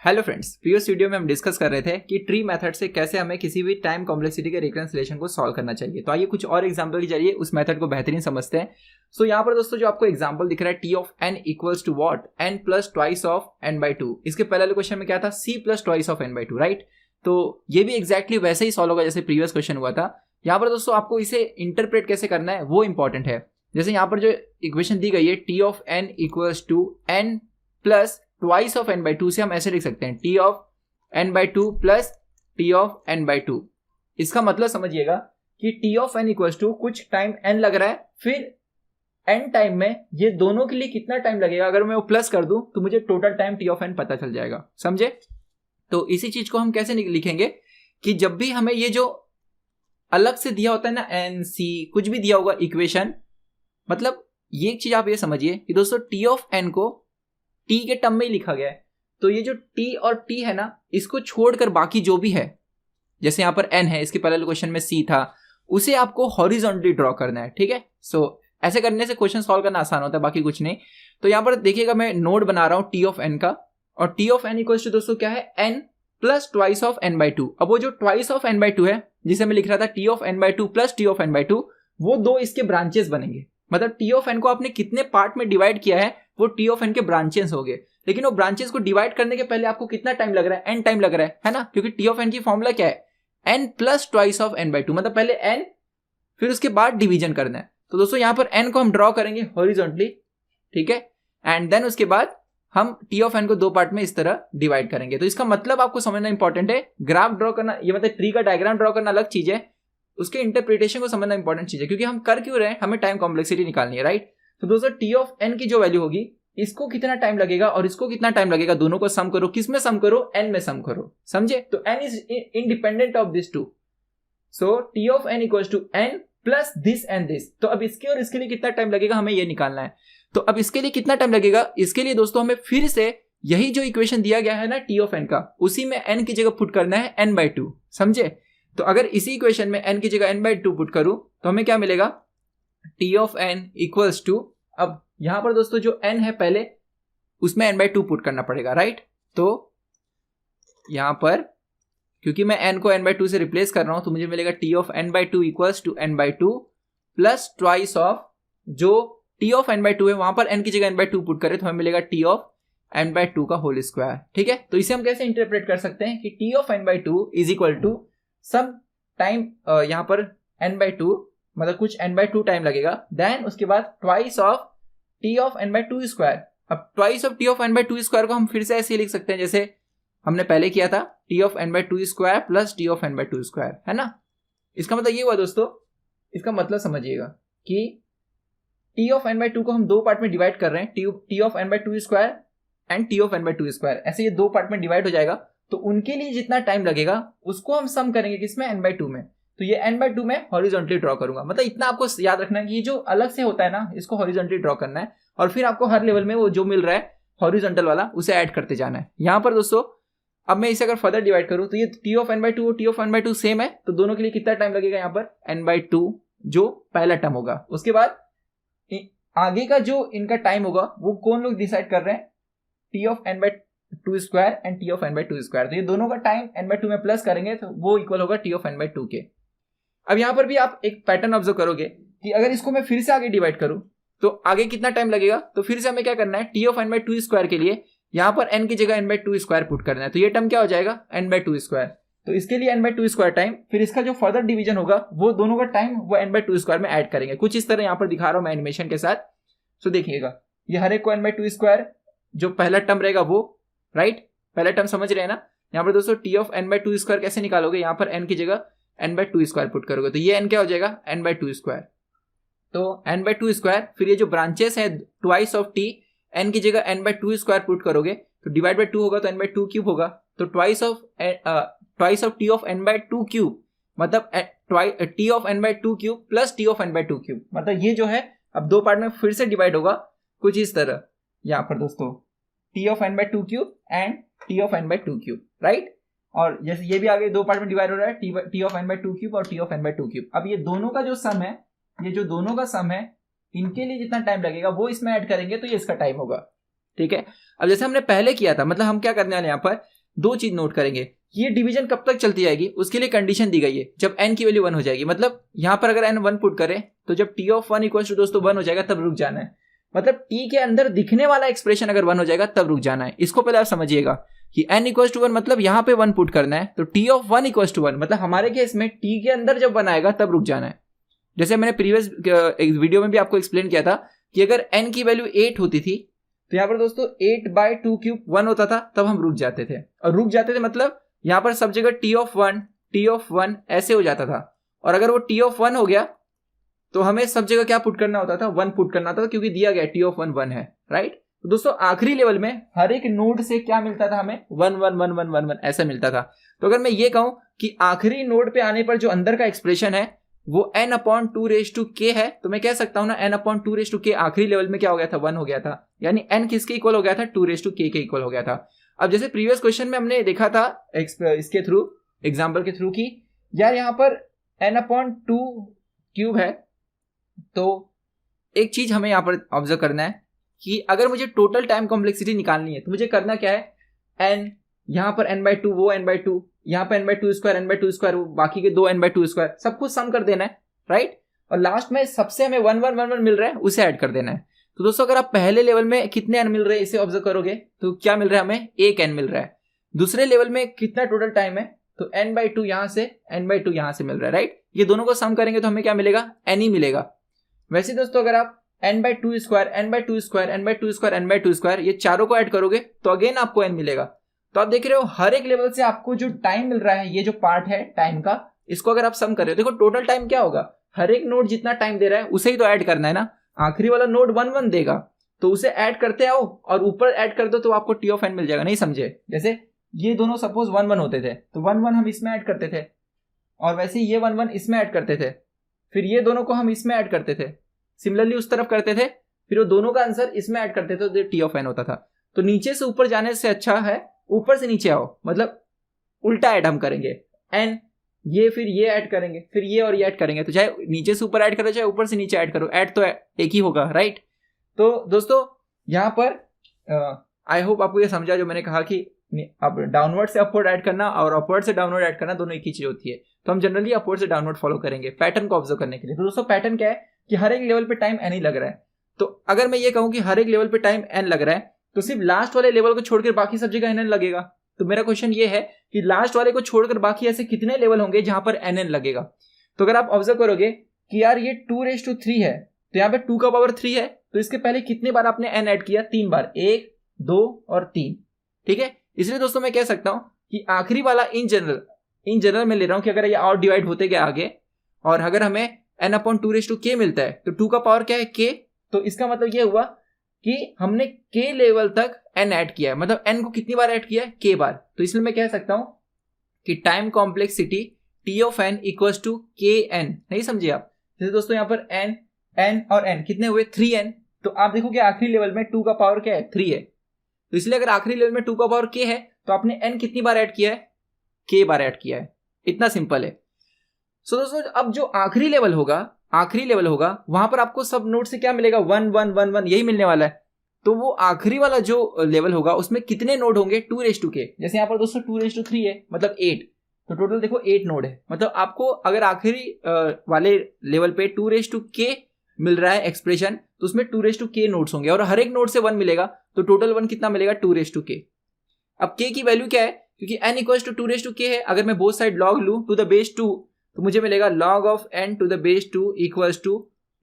Hello friends, previous video में हम discuss कर रहे थे कि ट्री मेथड से कैसे हमें किसी भी टाइम कॉम्प्लेक्सिटी के रिकरेंस रिलेशन को सॉल्व करना चाहिए। तो आइए कुछ और एग्जांपल के जरिए उस मेथड को बेहतरीन समझते हैं। सो यहाँ पर दोस्तों जो आपको एग्जांपल दिख रहा है T of N equals to what, N plus twice of N by two. इसके पहले क्वेश्चन में क्या था, C plus twice of N by two, right. तो ये भी एग्जैक्टली वैसे ही सॉल्व होगा जैसे प्रीवियस क्वेश्चन हुआ था। यहाँ पर दोस्तों आपको इसे इंटरप्रेट कैसे करना है वो इंपॉर्टेंट है। जैसे यहाँ पर जो इक्वेशन दी गई है T of N equals to N plus twice of N by two, से हम ऐसे लिख सकते हैं T of n by two plus T of n by two. इसका मतलब समझिएगा कि T of n equal to कुछ टाइम n लग रहा है, फिर n टाइम में ये दोनों के लिए कितना टाइम लगेगा अगर मैं वो प्लस कर दूं तो मुझे total time T of n पता चल जाएगा। समझे? तो इसी चीज को हम कैसे लिखेंगे कि जब भी हमें ये जो अलग से दिया होता है ना, n c कुछ भी दिया होगा इक्वेशन, मतलब ये एक चीज आप ये समझिए कि दोस्तों टी ऑफ n को t के टर्म में ही लिखा गया है। तो ये जो t और t है ना, इसको छोड़कर बाकी जो भी है, जैसे यहाँ पर n है, इसके पहले क्वेश्चन में c था, उसे आपको हॉरिजॉन्टली ड्रॉ करना है। ठीक है, सो ऐसे करने से क्वेश्चन सॉल्व करना आसान होता है, बाकी कुछ नहीं। तो यहाँ पर देखिएगा मैं नोड बना रहा हूँ t ऑफ n का, और t of n equals to दोस्तों क्या है, n plus twice of n by two. अब वो जो twice of n by two है जिसे मैं लिख रहा था t of n by two plus t of n by two, वो दो इसके ब्रांचेस बनेंगे। मतलब t ऑफ n को आपने कितने पार्ट में डिवाइड किया है वो t ऑफ n के ब्रांचेस हो गए। लेकिन वो ब्रांचेस को डिवाइड करने के पहले आपको कितना टाइम लग रहा है, n टाइम लग रहा है ना, क्योंकि टी ऑफ n की फॉर्मूला क्या है, n plus twice of n by two. मतलब पहले n फिर उसके बाद डिवीजन करना है। तो दोस्तों यहाँ पर n को हम ड्रॉ करेंगे हॉरिजॉन्टली, ठीक है, एंड देन उसके बाद हम टी ऑफ n को दो पार्ट में इस तरह डिवाइड करेंगे। तो इसका मतलब आपको समझना इंपॉर्टेंट है, ग्राफ ड्रॉ करना, ये मतलब ट्री का डायग्राम ड्रॉ करना अलग चीज है, उसके इंटरप्रिटेशन को समझना इंपॉर्टेंट चीज है, क्योंकि हम कर क्यों रहे हैं, हमें टाइम कॉम्प्लेक्सिटी निकालनी है, राइट। तो दोस्तों टी ऑफ n की जो वैल्यू होगी, इसको कितना टाइम लगेगा और इसको कितना टाइम लगेगा, दोनों को सम करो। किस में सम करो, n में सम करो। समझे? तो n is independent of this two, so T of n equals to n plus this and this. तो अब इसके और इसके लिए कितना टाइम लगेगा हमें ये निकालना है। तो अब इसके लिए कितना टाइम लगेगा, इसके लिए दोस्तों हमें फिर से यही जो इक्वेशन दिया गया है ना टी ऑफ n का, उसी में n की जगह पुट करना है n बाई टू। समझे? तो अगर इसी इक्वेशन में n की जगह n बाई टू पुट करूं तो हमें क्या मिलेगा, T of n equals to, अब यहां पर दोस्तों जो n है पहले उसमें n बाई टू पुट करना पड़ेगा, राइट। तो यहां पर क्योंकि मैं n को n बाई टू से रिप्लेस कर रहा हूं तो मुझे मिलेगा T of n by two equals to n by two plus twice of, जो T of n by two है वहां पर n की जगह n बाई टू पुट करें तो हमें मिलेगा T of n by to का होल स्क्वायर। ठीक है, तो इसे हम कैसे इंटरप्रेट कर सकते हैं कि T of n by two is equal to some time, यहां पर n बाई टू मतलब कुछ n बाई टू टाइम लगेगा, देन उसके बाद twice of T of n by two square. अब twice of T of n by two square को हम फिर से ऐसे लिख सकते हैं जैसे हमने पहले किया था, T of n by two square plus T of n by two square, है ना। इसका मतलब ये हुआ दोस्तों, इसका मतलब समझिएगा कि T of n by to को हम दो पार्ट में डिवाइड कर रहे हैं, T of n by two square and T of n by two square, ऐसे ये दो पार्ट में डिवाइड हो जाएगा। तो उनके लिए जितना टाइम लगेगा उसको हम सम करेंगे किसमें, n बाई टू में। तो ये n बाई टू में हॉरिजॉन्टली ड्रॉ करूंगा। मतलब इतना आपको याद रखना है कि ये जो अलग से होता है ना, इसको हॉरिजॉन्टली ड्रॉ करना है, और फिर आपको हर लेवल में वो जो मिल रहा है हॉरिजॉन्टल वाला उसे ऐड करते जाना है। यहां पर दोस्तों अब मैं इसे अगर फर्दर डिवाइड करूं तो ये T of n by two और T of n by two same है, तो दोनों के लिए कितना टाइम लगेगा, यहाँ पर n बाई टू जो पहला टर्म होगा, उसके बाद आगे का जो इनका टाइम होगा वो कौन लोग डिसाइड कर रहे हैं, T of n by two square and T of n by two square. तो ये दोनों का टाइम n बाई टू में प्लस करेंगे तो वो इक्वल होगा T of n by to के। अब यहां पर भी आप एक पैटर्न ऑब्जर्व करोगे कि अगर इसको मैं फिर से आगे डिवाइड करूं तो आगे कितना टाइम लगेगा, तो फिर से हमें क्या करना है, T of n by two square के लिए यहां पर n की जगह n by two square put करना है। तो ये टर्म क्या हो जाएगा, n बाई टू स्क्वायर। तो इसके लिए n by two square time, फिर इसका जो फर्दर डिवीजन होगा वो दोनों का टाइम वो n बाई टू स्क्वायर में ऐड करेंगे। कुछ इस तरह यहां पर दिखा रहा हूं मैं एनिमेशन के साथ। सो देखिएगा ये हर एक को n बाई टू स्क्वायर जो पहला टर्म रहेगा वो, राइट, पहला टर्म समझ रहे हैं ना। यहाँ पर दोस्तों T of n by two square कैसे निकालोगे, यहाँ पर n की जगह n by two square put करोगे तो ये n क्या हो जाएगा, n बाई टू स्क्वायर। तो n बाई टू स्क्वायर, फिर ये जो ब्रांचेस है ट्वाइस ऑफ t, n की जगह n by two square put करोगे तो डिवाइड बाई टू होगा तो n बाई टू क्यूब होगा। तो twice of T of n by two cube, मतलब T of n by two cube plus T of n by two cube. मतलब ये जो है अब दो पार्ट में फिर से डिवाइड होगा कुछ इस तरह, यहाँ पर दोस्तों T of n by two cube and T of n by two cube, right. और जैसे ये भी आगे दो पार्ट में डिवाइड हो रहा है, T of n by two cube और T of n by two cube. अब ये दोनों का जो सम है, ये जो दोनों का सम है, इनके लिए जितना टाइम लगेगा वो इसमें ऐड करेंगे तो ये इसका टाइम होगा। ठीक है। अब जैसे हमने पहले किया था, मतलब हम क्या करने वाले यहाँ पर दो चीज नोट करेंगे, ये डिवीजन कब तक चलती जाएगी उसके लिए कंडीशन दी गई है, जब n की वैल्यू 1 हो जाएगी। मतलब यहाँ पर अगर n 1 पुट करें तो जब t ऑफ 1 इक्वल टू दोस्तों 1 हो जाएगा तब रुक जाना है। मतलब t के अंदर दिखने वाला एक्सप्रेशन अगर 1 हो जाएगा तब रुक जाना है। इसको पहले आप समझिएगा कि n इक्वल टू 1 मतलब यहाँ पे 1 पुट करना है, तो t ऑफ 1 इक्वल टू 1 मतलब हमारे केस में t के अंदर जब 1 आएगा तब रुक जाना है। जैसे मैंने प्रीवियस वीडियो में भी आपको एक्सप्लेन किया था कि अगर n की वैल्यू 8 होती थी तो यहाँ पर दोस्तों 8/2 क्यूब 1 होता था, तब हम रुक जाते थे। और रुक जाते थे मतलब यहाँ पर सब जगह t ऑफ 1 ऐसे हो जाता था। और अगर वो t ऑफ 1 हो गया तो हमें सब जगह क्या पुट करना होता था, 1 पुट करना होता था, क्योंकि दिया गया t ऑफ 1 1 है, राइट। तो दोस्तों आखिरी लेवल में हर एक नोड से क्या मिलता था हमें, 1 1 1 1 1 1 ऐसा मिलता था। तो अगर मैं ये कहूं कि आखिरी नोड पे आने पर जो अंदर का एक्सप्रेशन है वो n/2k है, तो मैं कह सकता हूं ना n/2k आखिरी लेवल में क्या हो गया था, 1 हो गया था। यानी n किसके इक्वल हो गया था, 2k के इक्वल हो गया था। अब जैसे प्रीवियस क्वेश्चन में हमने देखा था इसके थ्रू, एग्जाम्पल के थ्रू, की यार यहाँ पर n/2 क्यूब है, तो एक चीज हमें यहाँ पर ऑब्जर्व करना है कि अगर मुझे टोटल टाइम कॉम्प्लेक्सिटी निकालनी है तो मुझे करना क्या है, n यहाँ पर n/2 वो n/2, यहाँ पे n/2 स्क्वायर n/2 स्क्वायर, बाकी के दो n/2 स्क्वायर, सब कुछ सम कर देना है, राइट। और लास्ट में सबसे हमें 1 1 1 1 मिल रहा है उसे ऐड कर देना है। तो दोस्तों अगर आप पहले लेवल में कितने n मिल रहे हैं इसे ऑब्जर्व करोगे तो क्या मिल रहा है हमें, 1 n मिल रहा है। दूसरे लेवल में कितना टोटल टाइम है, तो n/2 यहाँ से n/2 यहाँ से मिल रहा है, राइट। ये दोनों को सम करेंगे तो हमें क्या मिलेगा, n ही मिलेगा। वैसे दोस्तों अगर आप n/2 square n/2 square n/2 square n/2 square ये चारों को ऐड करोगे तो अगेन आपको n मिलेगा। तो आप देख रहे हो हर एक लेवल से आपको जो टाइम मिल रहा है, ये जो पार्ट है टाइम का, इसको अगर आप सम कर रहे हो, देखो टोटल टाइम क्या होगा, हर एक नोड जितना टाइम दे रहा है उसे ही तो ऐड करना है ना। आखिरी वाला नोड 1 1 देगा तो उसे ऐड करते आओ और ऊपर ऐड कर दो तो आपको t ऑफ n मिल जाएगा। नहीं समझे, जैसे ये दोनों सपोज 1 1 होते थे तो 1 1 हम इसमें ऐड करते थे, और वैसे ये 1 1 इसमें ऐड करते थे, फिर ये दोनों को हम इसमें ऐड करते थे, सिमिलरली उस तरफ करते थे, फिर वो दोनों का आंसर इसमें ऐड करते थे तो t ऑफ n होता था। तो नीचे से ऊपर जाने से अच्छा है ऊपर से नीचे आओ, मतलब उल्टा ऐड हम करेंगे, n ये फिर ये ऐड करेंगे, फिर ये और ये ऐड करेंगे। तो चाहे नीचे से ऊपर ऐड करो चाहे ऊपर से नीचे ऐड करो, ऐड तो एक ही होगा, राइट। तो दोस्तों यहाँ पर आई होप आपको ये समझा जो मैंने कहा कि अब डाउनवर्ड से अपवर्ड ऐड करना और अपवर्ड से डाउनवर्ड ऐड करना दोनों एक ही चीज होती है। तो हम जनरली अपवर्ड से डाउनवर्ड फॉलो करेंगे पैटर्न को ऑब्जर्व करने के लिए। तो दोस्तों पैटर्न क्या है कि हर एक लेवल पे टाइम n ही लग रहा है। तो अगर मैं ये कहूं कि हर एक लेवल पे टाइम n लग रहा है तो सिर्फ लास्ट वाले लेवल को छोड़कर बाकी सब जगह n लगेगा। तो मेरा क्वेश्चन ये है कि लास्ट वाले को छोड़कर बाकी ऐसे कितने लेवल होंगे जहां पर n लगेगा। तो अगर आप ऑब्जर्व करोगे कि यार ये 2/3 है तो यहाँ पे 2 का पावर 3 है, तो इसके पहले कितने बार आपने n ऐड किया, 3 बार, 1 2 और 3, ठीक है। इसलिए दोस्तों मैं कह सकता हूं कि आखिरी वाला इन जनरल में ले रहा हूं कि अगर ये और डिवाइड होते गए आगे और अगर हमें n/2k मिलता है तो 2 का पावर क्या है, k, तो इसका मतलब ये हुआ कि हमने k लेवल तक n ऐड किया है, मतलब n को कितनी बार ऐड किया है, k बार। तो इसलिए मैं कह सकता हूं कि time complexity t of n equals to kn। नहीं समझे आप, जैसे दोस्तों यहाँ पर n और n कितने हुए, 3n। तो आप देखो कि आखिरी लेवल में 2 का पावर क्या है, 3 है। तो इसलिए अगर आखिरी लेवल में 2 का पावर k है तो आपने n कितनी बार ऐड किया है, k बार ऐड किया है, इतना सिंपल है। सो दोस्तों अब जो आखिरी लेवल होगा वहां पर आपको सब नोड से क्या मिलेगा, 1 1 1 1 यही मिलने वाला है। तो वो आखिरी वाला जो लेवल होगा उसमें कितने नोड होंगे, 2/k। जैसे यहाँ पर दोस्तों 2/3 है मतलब 8, तो टोटल देखो 8 नोड है। मतलब आपको अगर आखिरी वाले लेवल पे 2/k मिल रहा है एक्सप्रेशन तो उसमें 2/k नोड्स होंगे और हर एक नोड से 1 मिलेगा, तो टोटल 1 कितना मिलेगा, 2/k। अब k की वैल्यू क्या है, क्योंकि n इक्वल्स टू 2/k है, अगर मैं बोथ साइड log लूं टू द बेस 2 तो मुझे मिलेगा log of n to the base 2 equals to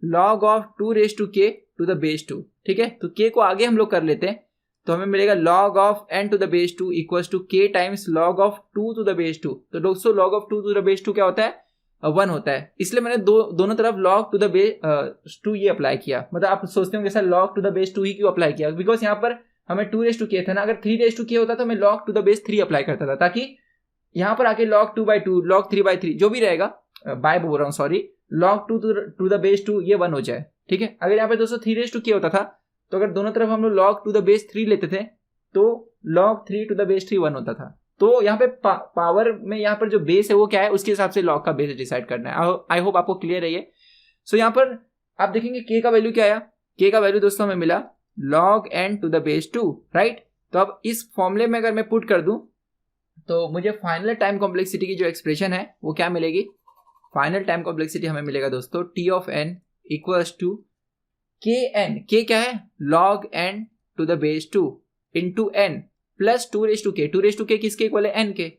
log of 2/k to the base 2, ठीक है। तो k को आगे हम लोग कर लेते हैं तो हमें मिलेगा log of n to the base 2 equals to k times log of 2 to the base 2। तो दोस्तों log of 2 to the base 2 क्या होता है, 1 होता है। इसलिए मैंने दोनों तरफ log टू द बेस 2 ये अप्लाई किया। मतलब आप सोचते होंगे sir log to the base 2 ही क्यों अप्लाई किया, बिकॉज यहाँ पर हमें 2/k था ना, अगर 3/k होता तो मैं log to the base 3 apply करता था, ताकि यहाँ पर आके log 2/2 log 3/3 जो भी रहेगा, बाय बोल रहा हूँ sorry, log 2 to the base 2 ये 1 हो जाए, ठीक है। अगर यहाँ पे दोस्तों 3/k होता था तो अगर दोनों तरफ हम लोग log टू द बेस 3 लेते थे तो log 3 टू द बेस 3 1 होता था। तो यहाँ पे पावर में यहाँ पर जो बेस है वो क्या है उसके हिसाब से log का बेस डिसाइड करना है। आई होप आपको क्लियर है ये। सो यहाँ पर आप देखेंगे k का वैल्यू क्या आया, k का वैल्यू दोस्तों हमें मिला log n to the base 2, right. तो अब इस फॉर्मूले में अगर मैं पुट कर दूं तो मुझे फाइनल टाइम कॉम्प्लेक्सिटी की जो एक्सप्रेशन है वो क्या मिलेगी, फाइनल टाइम कॉम्प्लेक्सिटी हमें मिलेगा दोस्तों t of n equals to kn, k क्या है, log n to the base 2 into n plus 2 raise to k, 2 raise to k किसके इक्वल है, n के।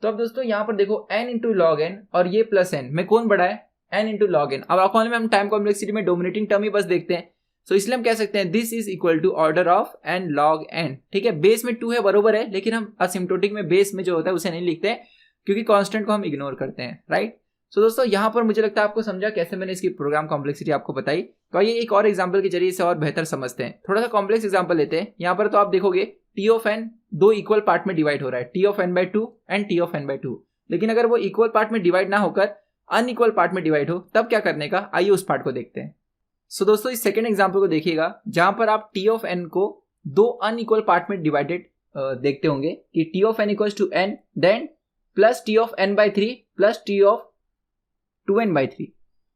तो अब दोस्तों यहाँ पर देखो n इंटू लॉग n और ये प्लस n में कौन बड़ा है, n इंटू लॉग n। अब अकाउंट में हम टाइम कॉम्प्लेक्सिटी में डोमिनेटिंग टर्म ही बस देखते हैं, सो इसलिए हम कह सकते हैं this is equal to order of n log n, ठीक है। बेस में 2 है बरोबर है, लेकिन हम असिम्प्टोटिक में बेस में जो होता है उसे नहीं लिखते हैं क्योंकि कांस्टेंट को हम इग्नोर करते हैं, राइट। सो दोस्तों यहाँ पर मुझे लगता है आपको समझा कैसे मैंने इसकी प्रोग्राम कॉम्प्लेक्सिटी आपको बताई। तो आइए एक और एग्जांपल के जरिए इसे और बेहतर समझते हैं। थोड़ा सा कॉम्प्लेक्स एग्जांपल लेते हैं। यहाँ पर तो आप देखोगे t ऑफ n दो इक्वल पार्ट में डिवाइड हो रहा है, t of n by 2 and t of n by 2। लेकिन अगर वो इक्वल पार्ट में डिवाइड ना होकर अनइक्वल पार्ट में डिवाइड हो तब क्या करने का, आइए उस पार्ट को देखते हैं। सो दोस्तों इस सेकेंड एग्जाम्पल को देखिएगा जहां पर आप t ऑफ n को दो अनइक्वल पार्ट में डिवाइडेड देखते होंगे कि t of n equals to n then plus t of n by 3 plus t of 2n by 3।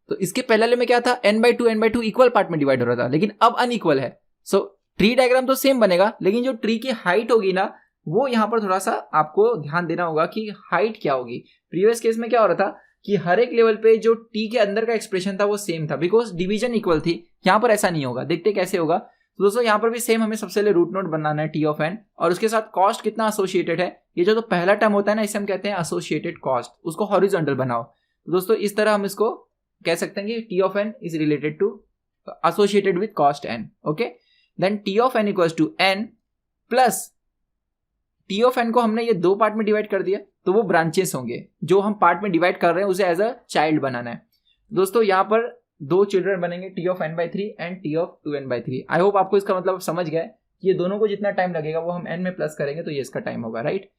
तो इसके पहले में क्या था, n बाई 2 इक्वल पार्ट में डिवाइड हो रहा था, लेकिन अब अनइक्वल है। सो ट्री डायग्राम तो सेम बनेगा, लेकिन जो ट्री की हाइट होगी ना वो यहाँ पर थोड़ा सा आपको ध्यान देना होगा कि हाइट क्या होगी। प्रीवियस केस में क्या हो रहा था कि हर एक लेवल पे जो टी के अंदर का एक्सप्रेशन था वो सेम था बिकॉज डिवीजन इक्वल थी। यहाँ पर ऐसा नहीं होगा, देखते कैसे होगा। तो दोस्तों यहाँ पर भी सेम हमें सबसे पहले रूट नोट बनाना है टी ऑफ एन और उसके साथ कॉस्ट कितना एसोसिएटेड है। ये जो तो पहला टर्म होता है ना इसे हम कहते हैं एसोसिएटेड कॉस्ट, उसको हॉरिजॉन्टल बनाओ। तो दोस्तों इस तरह हम इसको कह सकते हैं कि T of N is related to associated with cost N, okay. Then T of N equals to N plus T of N को हमने ये दो पार्ट में डिवाइड कर दिया तो वो ब्रांचेस होंगे, जो हम पार्ट में डिवाइड कर रहे हैं उसे एज अ चाइल्ड बनाना है। दोस्तों यहाँ पर दो चिल्ड्रन बनेंगे T of N by 3 and T of 2n by 3। I hope आपको इसका मतलब समझ गया है कि ये दोनों को जितना टाइम लगेगा वो हम n में प्लस करेंगे तो ये इसका टाइम होगा, राइट।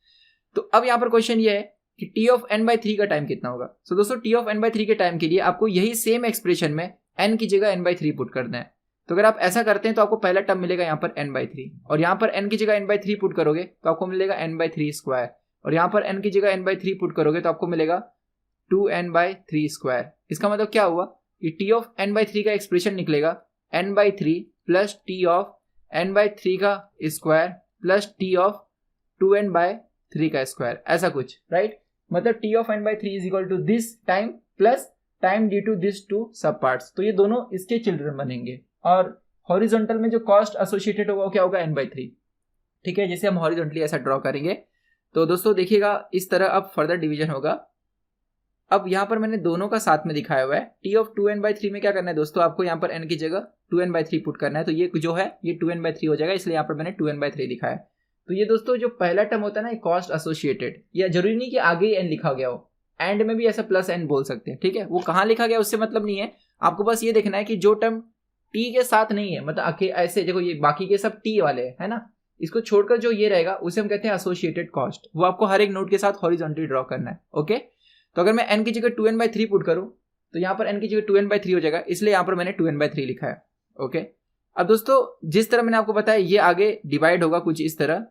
तो अब यहाँ पर क्वेश्चन ये है कि टी ऑफ n बाई 3 का टाइम कितना होगा। सो दोस्तों टी ऑफ n बाई 3 के टाइम के लिए आपको यही सेम एक्सप्रेशन में n की जगह n बाई 3 पुट करना है। तो अगर आप ऐसा करते हैं तो आपको पहला टर्म मिलेगा यहाँ पर n बाई 3 और यहाँ पर n की जगह n बाई 3 पुट करोगे तो आपको मिलेगा n बाई 3 स्क्वायर और यहाँ पर n की जगह n बाई 3 पुट करोगे तो आपको मिलेगा 2n बाई 3 स्क्वायर। इसका मतलब क्या हुआ कि टी ऑफ n बाई 3 का एक्सप्रेशन निकलेगा n by 3 plus T of n by 3 का square plus T of 2n by 3 का स्क्वायर, ऐसा कुछ, राइट। मतलब T of n by 3 is equal to this time plus time due to this two sub parts. तो ये दोनों इसके children बनेंगे और हॉरिजॉन्टल में जो कॉस्ट एसोसिएटेड होगा वो क्या होगा n बाई 3, ठीक है। जैसे हम हॉरिजॉन्टली ऐसा ड्रॉ करेंगे तो दोस्तों देखिएगा इस तरह अब फर्दर डिवीजन होगा। अब यहाँ पर मैंने दोनों का साथ में दिखाया हुआ है। टी ऑफ 2n बाई 3 में क्या करना है दोस्तों, आपको यहाँ पर n की जगह 2n बाई 3 पुट करना है। तो ये जो है ये 2n बाई 3 हो जाएगा, इसलिए यहाँ पर मैंने 2n बाई 3 दिखाया। तो ये दोस्तों जो पहला टर्म होता है ना कॉस्ट एसोसिएटेड, या जरूरी नहीं कि आगे ही n लिखा गया हो, एंड में भी ऐसा प्लस n बोल सकते हैं, ठीक है। वो कहाँ लिखा गया उससे मतलब नहीं है, आपको बस ये देखना है कि जो टर्म t के साथ नहीं है, मतलब ऐसे देखो ये बाकी के सब t वाले है ना, इसको छोड़कर जो ये रहेगा उसे हम कहते हैं एसोसिएटेड कॉस्ट। वो आपको हर एक नोट के साथ हॉरिजॉन्टली ड्रॉ करना है, ओके। तो अगर मैं n की जगह 2n बाई 3 पुट करूं तो यहाँ पर n की जगह 2n बाई 3 हो जाएगा, इसलिए यहाँ पर मैंने 2n बाई 3 लिखा है, ओके। अब दोस्तों जिस तरह मैंने आपको बताया ये आगे डिवाइड होगा कुछ इस तरह,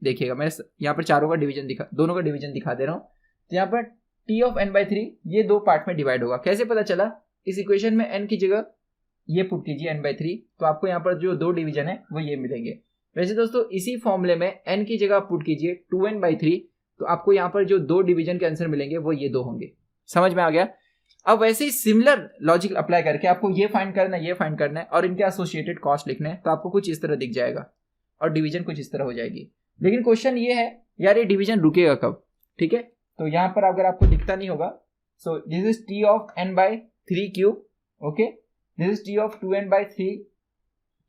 देखिएगा मैं यहाँ पर चारों का डिवीजन दोनों का डिवीजन दिखा दे रहा हूँ। तो यहाँ पर टी ऑफ n बाई 3 ये दो पार्ट में डिवाइड होगा। कैसे पता चला, इस इक्वेशन में n की जगह ये पुट कीजिए n बाई 3 तो आपको यहाँ पर जो दो डिवीजन है वो ये मिलेंगे। वैसे दोस्तों इसी फॉर्मूले में n की जगह पुट कीजिए 2n बाई 3 तो आपको यहाँ पर जो दो डिवीजन के आंसर मिलेंगे वो ये दो होंगे। समझ में आ गया। अब वैसे ही सिमिलर लॉजिक अप्लाई करके आपको ये फाइंड करना है, ये फाइंड करना है और इनके एसोसिएटेड कॉस्ट लिखना है, तो आपको कुछ इस तरह दिख जाएगा और डिवीजन कुछ इस तरह हो जाएगी। लेकिन क्वेश्चन ये है यार ये डिवीजन रुकेगा कब, ठीक है। तो यहाँ पर अगर आपको दिखता नहीं होगा, so this is T of n by 3 cube, okay. This is T of 2n by 3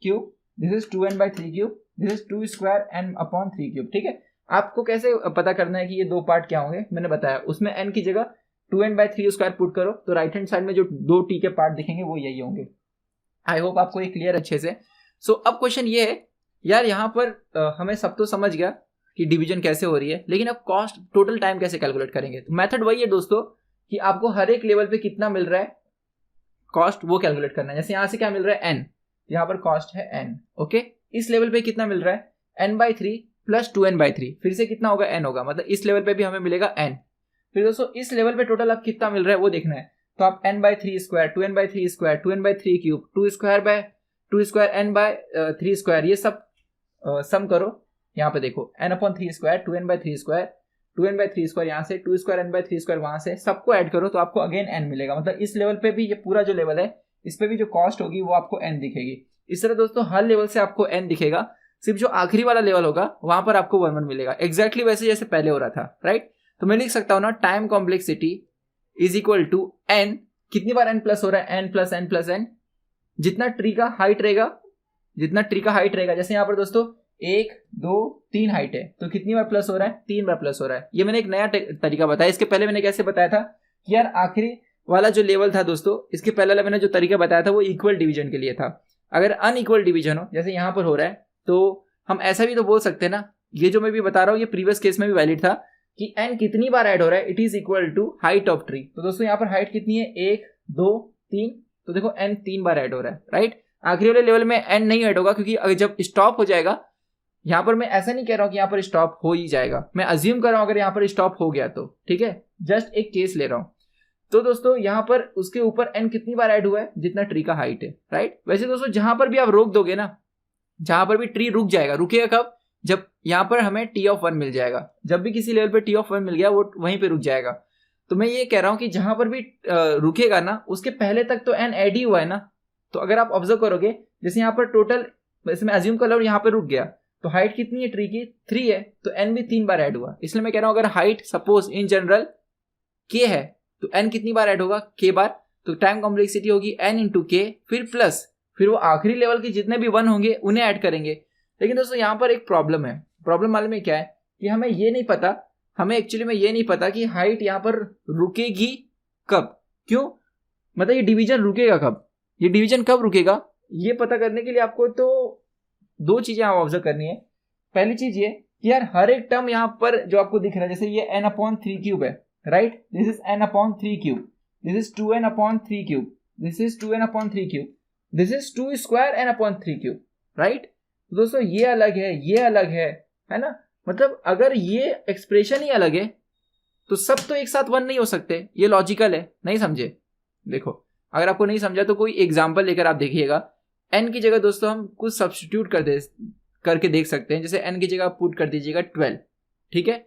cube, this is 2n by 3 cube, this is 2 square n upon 3 cube, ठीक है। आपको कैसे पता करना है कि ये दो पार्ट क्या होंगे, मैंने बताया उसमें n की जगह 2n बाई 3 स्क्वायर पुट करो तो राइट हैंड साइड में जो दो t के पार्ट दिखेंगे वो यही होंगे। आई होप आपको ये क्लियर अच्छे से। सो अब क्वेश्चन ये है यार यहाँ पर हमें सब तो समझ गया कि डिवीजन कैसे हो रही है, लेकिन अब कॉस्ट टोटल टाइम कैसे कैलकुलेट करेंगे। तो मेथड वही है दोस्तों कि आपको हर एक लेवल पे कितना मिल रहा है कॉस्ट वो कैलकुलेट करना है। जैसे यहाँ से क्या मिल रहा है n, यहाँ पर कॉस्ट है n, ओके। इस लेवल पे कितना मिल रहा है n by 3 plus 2n by 3, फिर से कितना होगा n होगा, मतलब इस लेवल पे भी हमें मिलेगा n। फिर दोस्तों इस लेवल पे टोटल अब कितना मिल रहा है वो देखना है। तो आप n by 3 square, 2n by 3 square, 2n by 3 cube, 2 square by 2 square N by 3 square, ये सब सम करो। यहाँ पे देखो n upon 3 square, 2n by 3 square, 2n by 3 square यहाँ से, 2 स्क्वायर n बाय 3 स्क्वायर वहां से, सबको ऐड करो तो आपको अगेन n मिलेगा। मतलब इस लेवल पे भी, ये पूरा जो लेवल है इस पे भी जो कॉस्ट होगी वो आपको n दिखेगी। इस तरह दोस्तों हर लेवल से आपको n दिखेगा, सिर्फ जो आखिरी वाला लेवल होगा वहां पर आपको 1 1 मिलेगा, एग्जैक्टली वैसे जैसे पहले हो रहा था, राइट। तो मैं लिख सकता हूँ ना, time complexity is equal to n, कितनी बार n प्लस हो रहा है, n plus n plus n, जितना ट्री का हाइट रहेगा, जितना ट्री का हाइट रहेगा, जैसे यहाँ पर दोस्तों 1 2 3 हाइट है, तो कितनी बार प्लस हो रहा है, 3 बार प्लस हो रहा है। ये मैंने एक नया तरीका बताया, इसके पहले मैंने कैसे बताया था कि यार आखिरी वाला जो लेवल था दोस्तों, इसके पहले वाला मैंने जो तरीका बताया था वो इक्वल डिवीजन के लिए था। अगर अनइक्वल डिवीजन हो, जैसे यहाँ पर हो रहा है, तो हम ऐसा भी तो बोल सकते हैं ना, ये जो मैं भी बता रहा हूँ ये प्रीवियस केस में भी वैलिड था कि n कितनी बार ऐड हो रहा है, it is equal to height of tree. तो दोस्तों यहाँ पर हाइट कितनी है, 1 2 3, तो देखो n 3 बार ऐड हो रहा है, राइट। आखिरी वाले लेवल में n नहीं ऐड होगा, क्योंकि अगर जब स्टॉप हो जाएगा, यहाँ पर मैं ऐसा नहीं कह रहा हूँ कि यहाँ पर स्टॉप हो ही जाएगा, मैं अज्यूम कर रहा हूँ अगर यहाँ पर स्टॉप हो गया तो, ठीक है, जस्ट एक केस ले रहा हूँ। तो दोस्तों यहाँ पर उसके ऊपर n कितनी बार ऐड हुआ है, जितना ट्री का हाइट है, राइट। वैसे दोस्तों जहां पर भी आप रोक दोगे ना, जहां पर भी ट्री रुक जाएगा, रुकेगा कब, जब यहाँ पर हमें t ऑफ 1 मिल जाएगा, जब भी किसी लेवल पे t ऑफ 1 मिल गया वो वहीं पे रुक जाएगा। तो मैं ये कह रहा हूँ कि जहां पर भी रुकेगा ना, उसके पहले तक तो n ऐड ही हुआ है ना। तो अगर आप ऑब्जर्व करोगे, जैसे यहाँ पर टोटल, वैसे मैं अज्यूम कर रहा हूँ यहाँ पर रुक गया, तो हाइट कितनी है ट्री की, 3 है, तो n भी 3 बार ऐड हुआ। इसलिए मैं कह रहा हूँ अगर height suppose in general k है, तो n कितनी बार ऐड होगा, k बार। तो टाइम कॉम्प्लेक्सिटी होगी n इंटू k, फिर प्लस, फिर वो आखिरी लेवल के जितने भी 1 होंगे उन्हें ऐड करेंगे। लेकिन दोस्तों यहाँ पर एक प्रॉब्लम है, प्रॉब्लम मालूम है क्या है, कि हमें ये नहीं पता, हमें एक्चुअली में ये नहीं पता कि हाइट यहाँ पर रुकेगी कब, क्यों, मतलब ये डिवीजन रुकेगा कब, ये डिवीजन कब रुकेगा, ये पता करने के लिए आपको तो 2 चीजें आप ऑब्जर्व करनी है। पहली चीज ये कि यार हर एक टर्म यहाँ पर जो आपको दिख रहा है, जैसे ये n अपॉन 3 क्यूब है, right, this is n upon 3 cube, this is 2n upon 3 cube, this is 2n upon 3 cube, this is 2 square n upon 3 cube, right. तो दोस्तों ये अलग है, ये अलग है ना। मतलब अगर ये एक्सप्रेशन ही अलग है तो सब तो एक साथ 1 नहीं हो सकते, ये लॉजिकल है, नहीं समझे। देखो अगर आपको नहीं समझा तो कोई एग्जांपल लेकर आप देखिएगा। n की जगह दोस्तों हम कुछ सब्स्टिट्यूट करके देख सकते हैं, जैसे n की जगह आप पुट कर दीजिएगा 12, ठीक है।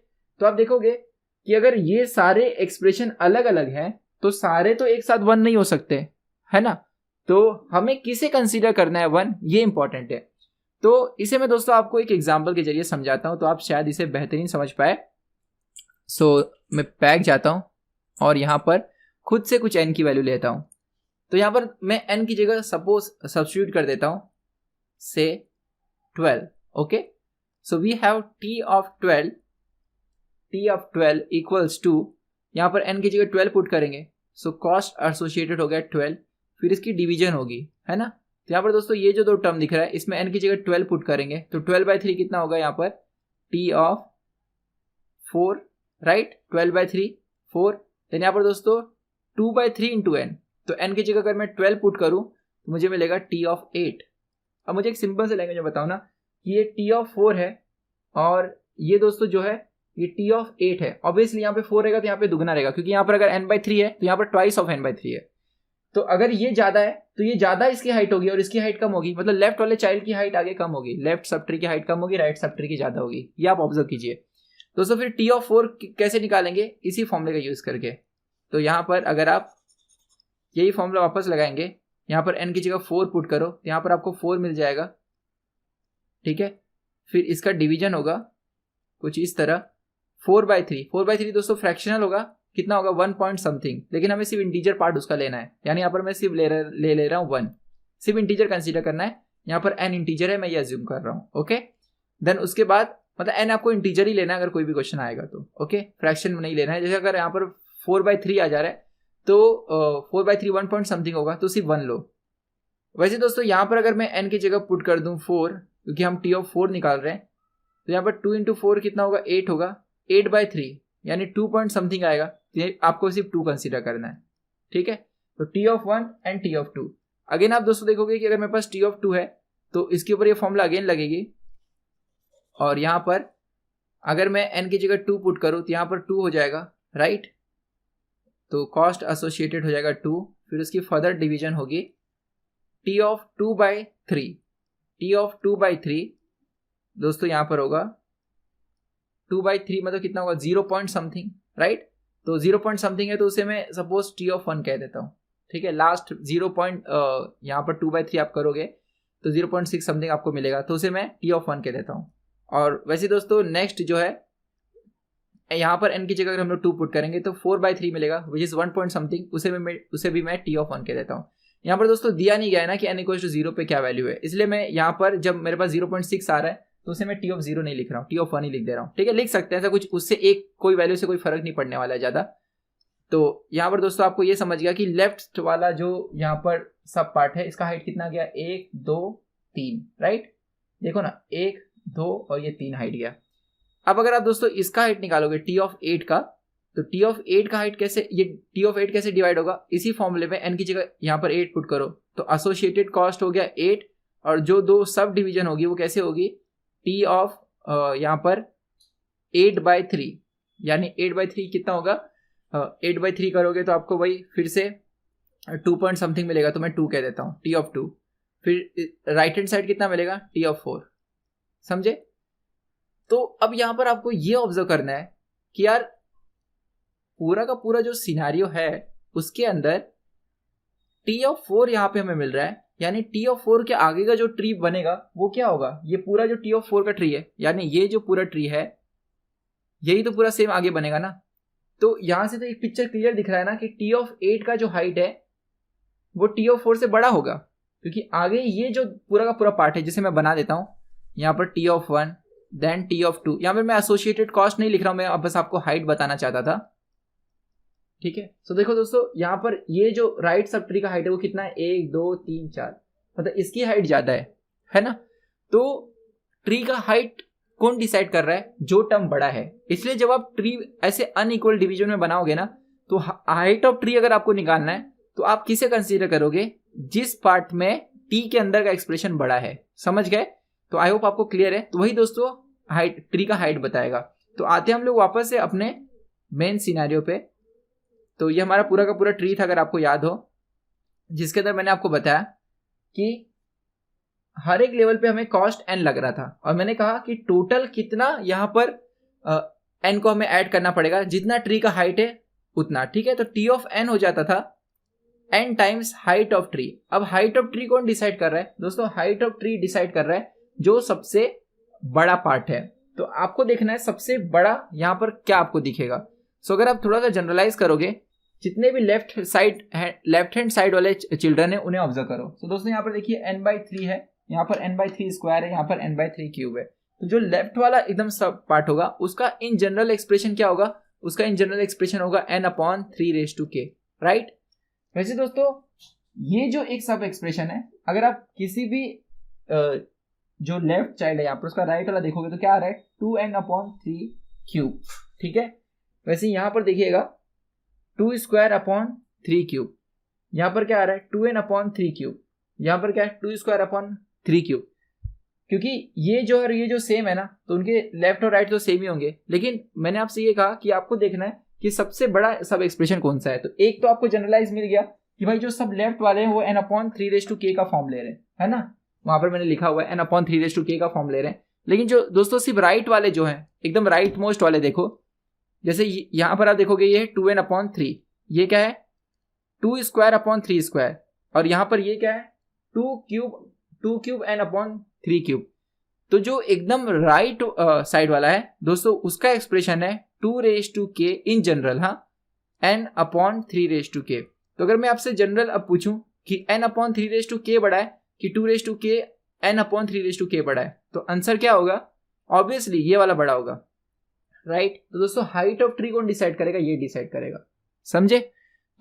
तो आप देखोगे कि अगर ये सारे एक्सप्रेशन अलग अलग हैं तो सारे तो एक साथ 1 नहीं हो सकते, है ना। तो हमें किसे कंसीडर करना है 1, ये इंपॉर्टेंट है। तो इसे मैं दोस्तों आपको एक एग्जांपल के जरिए समझाता हूं, तो आप शायद इसे बेहतरीन समझ पाए। सो मैं बैक जाता हूं और यहां पर खुद से कुछ n की वैल्यू लेता हूं। तो यहां पर मैं n की जगह सपोज सब्स्टिट्यूट कर देता हूं, से 12, okay. So we have t of 12 equals to, यहां पर n की जगह 12 पुट करेंगे, सो कॉस्ट एसोसिएटेड हो गया 12, फिर इसकी डिवीजन होगी, है ना। तो यहाँ पर दोस्तों ये जो 2 टर्म दिख रहा है, इसमें n की जगह 12 पुट करेंगे, तो 12/3 कितना होगा यहाँ पर, t ऑफ 4, राइट, 12/3 4। देन यहाँ पर दोस्तों 2/3 इंटू n, तो n की जगह अगर मैं 12 पुट करूँ तो मुझे मिलेगा t ऑफ 8। अब मुझे एक सिंपल से लैंग्वेज में बताओ ना कि ये t ऑफ 4 है और ये दोस्तों जो है ये t ऑफ 8 है। ऑब्वियसली यहाँ पे 4 रहेगा तो यहाँ पे दुगना रहेगा, क्योंकि यहाँ पर अगर n/3 है तो यहाँ पर ट्वाइस ऑफ n/3 है। तो अगर ये ज्यादा है तो ये ज्यादा इसकी हाइट होगी और इसकी हाइट कम होगी, मतलब लेफ्ट वाले चाइल्ड की हाइट आगे कम होगी, लेफ्ट सब ट्री की हाइट कम होगी, राइट सब ट्री की ज्यादा होगी। ये आप ऑब्जर्व कीजिए दोस्तों। फिर t ऑफ 4 कैसे निकालेंगे, इसी फॉर्मूले का यूज करके। तो यहाँ पर अगर आप यही फॉर्मूला वापस लगाएंगे, यहाँ पर n की जगह 4 पुट करो, तो यहाँ पर आपको 4 मिल जाएगा, ठीक है। फिर इसका डिवीजन होगा कुछ इस तरह, 4/3 दोस्तों फ्रैक्शनल होगा, कितना होगा 1 पॉइंट समथिंग, लेकिन हमें सिर्फ इंटीजर पार्ट उसका लेना है, यानी यहाँ पर मैं सिर्फ ले रहा हूँ 1, सिर्फ इंटीजर कंसीडर करना है। यहाँ पर n इंटीजर है, मैं ये अज्यूम कर रहा हूँ, ओके। देन उसके बाद मतलब n आपको इंटीजर ही लेना है अगर कोई भी क्वेश्चन आएगा तो, ओके, फ्रैक्शन में नहीं लेना है। जैसे अगर यहाँ पर 4/3 आ जा रहा है तो 4/3 1 पॉइंट समथिंग होगा, तो सिर्फ 1 लो। वैसे दोस्तों यहाँ पर अगर मैं n की जगह पुट कर दूँ 4, क्योंकि हम t ऑफ 4 निकाल रहे हैं, तो यहाँ पर 2 इंटू 4 कितना होगा, 8 होगा, 8/3 यानी 2 पॉइंट समथिंग आएगा। ये आपको सिर्फ 2 कंसीडर करना है, ठीक है। तो t of 1 and t of 2, again आप दोस्तों देखोगे कि अगर मेरे पास t ऑफ 2 है तो इसके ऊपर ये फॉर्मूला अगेन लगेगी, और यहाँ पर अगर मैं n की जगह 2 पुट करूँ तो यहाँ पर 2 हो जाएगा, राइट। तो कॉस्ट एसोसिएटेड हो जाएगा 2, फिर उसकी फर्दर डिवीजन होगी टी ऑफ 2/3, टी ऑफ 2/3 दोस्तों यहाँ पर होगा 2/3 मतलब कितना होगा 0 पॉइंट समथिंग, राइट। तो 0 पॉइंट समथिंग है तो उसे मैं सपोज टी ऑफ 1 कह देता हूँ, ठीक है। लास्ट 0 पॉइंट यहाँ पर 2/3 आप करोगे तो 0.6 समथिंग आपको मिलेगा, तो उसे मैं टी ऑफ 1 कह देता हूँ। और वैसे दोस्तों नेक्स्ट जो है यहाँ पर n की जगह अगर हम लोग 2 पुट करेंगे तो 4/3 मिलेगा विच इज 1 पॉइंट समथिंग, उसे भी मैं टी ऑफ 1 कह देता हूँ। यहाँ पर दोस्तों दिया नहीं गया है ना कि n इक्वल टू 0 पे क्या वैल्यू है, इसलिए मैं यहाँ पर जब मेरे पास 0.6 आ रहा है तो उसे मैं टी ऑफ 0 नहीं लिख रहा हूँ, टी ऑफ 1 ही लिख दे रहा हूँ, ठीक है। लिख सकते हैं ऐसा कुछ, उससे एक कोई वैल्यू से कोई फर्क नहीं पड़ने वाला है ज़्यादा। तो यहाँ पर दोस्तों आपको ये समझ गया कि लेफ्ट वाला जो यहाँ पर सब पार्ट है इसका हाइट कितना गया, 1 2 3, राइट। देखो ना 1 2 और ये 3 हाइट गया। अब अगर आप दोस्तों इसका हाइट निकालोगे टी ऑफ 8 का, तो टी ऑफ 8 का हाइट कैसे, ये टी ऑफ 8 कैसे डिवाइड होगा, इसी फॉर्मूले में n की जगह यहाँ पर 8 पुट करो तो एसोसिएटेड कॉस्ट हो गया 8, और जो दो सब डिवीजन होगी वो कैसे होगी, टी ऑफ यहाँ पर 8/3, यानी 8/3 कितना होगा, 8/3 करोगे तो आपको वही फिर से 2 पॉइंट समथिंग मिलेगा, तो मैं 2 कह देता हूँ, टी ऑफ 2। फिर राइट हैंड साइड कितना मिलेगा, टी ऑफ 4, समझे। तो अब यहाँ पर आपको ये ऑब्जर्व करना है कि यार पूरा का पूरा जो सिनेरियो है उसके अंदर टी ऑफ 4 यहाँ पे हमें मिल रहा है, यानी टी ऑफ 4 के आगे का जो ट्री बनेगा वो क्या होगा, ये पूरा जो टी ऑफ 4 का ट्री है, यानी ये जो पूरा ट्री है यही तो पूरा सेम आगे बनेगा ना। तो यहां से तो एक पिक्चर क्लियर दिख रहा है ना कि टी ऑफ 8 का जो हाइट है वो टी ऑफ 4 से बड़ा होगा, क्योंकि आगे ये जो पूरा का पूरा पार्ट है जिसे मैं बना देता हूं यहाँ पर T of 1 then T of 2, यहाँ पर मैं एसोसिएटेड कॉस्ट नहीं लिख रहा हूं, मैं बस आपको हाइट बताना चाहता था, ठीक है। तो देखो दोस्तों यहाँ पर ये जो राइट सब ट्री का हाइट है वो कितना है, 1 2 3 4, मतलब इसकी हाइट ज्यादा है ना। तो ट्री का हाइट कौन डिसाइड कर रहा है, जो टर्म बड़ा है। इसलिए जब आप ट्री ऐसे अनइक्वल डिवीजन में बनाओगे ना, तो हाइट ऑफ ट्री अगर आपको निकालना है तो आप किसे कंसीडर करोगे, जिस पार्ट में टी के अंदर का एक्सप्रेशन बड़ा है, समझ गए। तो आई होप आपको क्लियर है। तो वही दोस्तों हाइट, ट्री का हाइट बताएगा। तो आते हम लोग वापस से अपने मेन सिनेरियो पे। तो ये हमारा पूरा का पूरा ट्री था, अगर आपको याद हो, जिसके अंदर मैंने आपको बताया कि हर एक लेवल पे हमें कॉस्ट n लग रहा था, और मैंने कहा कि टोटल कितना यहाँ पर n को हमें ऐड करना पड़ेगा, जितना ट्री का हाइट है उतना, ठीक है। तो t ऑफ n हो जाता था n times height of tree. अब हाइट ऑफ ट्री कौन डिसाइड कर रहा है दोस्तों, हाइट ऑफ ट्री डिसाइड कर रहा है जो सबसे बड़ा पार्ट है। तो आपको देखना है सबसे बड़ा यहाँ पर क्या आपको दिखेगा। सो अगर आप थोड़ा सा जनरलाइज करोगे, जितने भी लेफ्ट हैंड साइड वाले चिल्ड्रन है उन्हें ऑब्जर्व करो। तो दोस्तों यहाँ पर देखिए n/3 है, यहाँ पर n/3 स्क्वायर है, यहाँ पर n/3 क्यूब है। तो जो लेफ्ट वाला एकदम सब पार्ट होगा उसका इन जनरल एक्सप्रेशन क्या होगा, उसका इन जनरल एक्सप्रेशन होगा n/3k, राइट। वैसे दोस्तों ये जो एक सब एक्सप्रेशन है, अगर आप किसी भी जो लेफ्ट चाइल्ड है यहाँ पर उसका राइट वाला देखोगे तो क्या आ रहा है, 2n/3 क्यूब, ठीक है। वैसे यहाँ पर देखिएगा 2^3 क्यूब, यहाँ पर क्या आ रहा है 2n/3 क्यूब, यहाँ पर क्या है 2^3 क्यूब। क्योंकि ये जो है ये जो सेम है ना, तो उनके लेफ्ट और राइट तो सेम ही होंगे, लेकिन मैंने आपसे ये कहा कि आपको देखना है कि सबसे बड़ा सब एक्सप्रेशन कौन सा है। तो एक तो आपको जनरलाइज मिल गया कि भाई जो सब लेफ्ट वाले हैं वो n/3k का फॉर्म ले रहे हैं, है ना, वहां पर मैंने लिखा हुआ है n/3k का फॉर्म ले रहे हैं। लेकिन जो दोस्तों सिर्फ राइट वाले जो हैं, एकदम राइट मोस्ट वाले, देखो जैसे यहाँ पर आप देखोगे ये 2n/3, ये क्या है 2^3 स्क्वायर, और यहाँ पर ये क्या है 2³ n/3 क्यूब। तो जो एकदम राइट साइड वाला है दोस्तों उसका एक्सप्रेशन है 2k इन जनरल, हाँ n/3k। तो अगर मैं आपसे जनरल अब पूछूं कि n/3k बड़ा है कि 2k n/3k बड़ा है, तो आंसर क्या होगा, ऑब्वियसली ये वाला बड़ा होगा, राइट। तो दोस्तों हाइट ऑफ ट्री कौन डिसाइड करेगा, ये डिसाइड करेगा, समझे।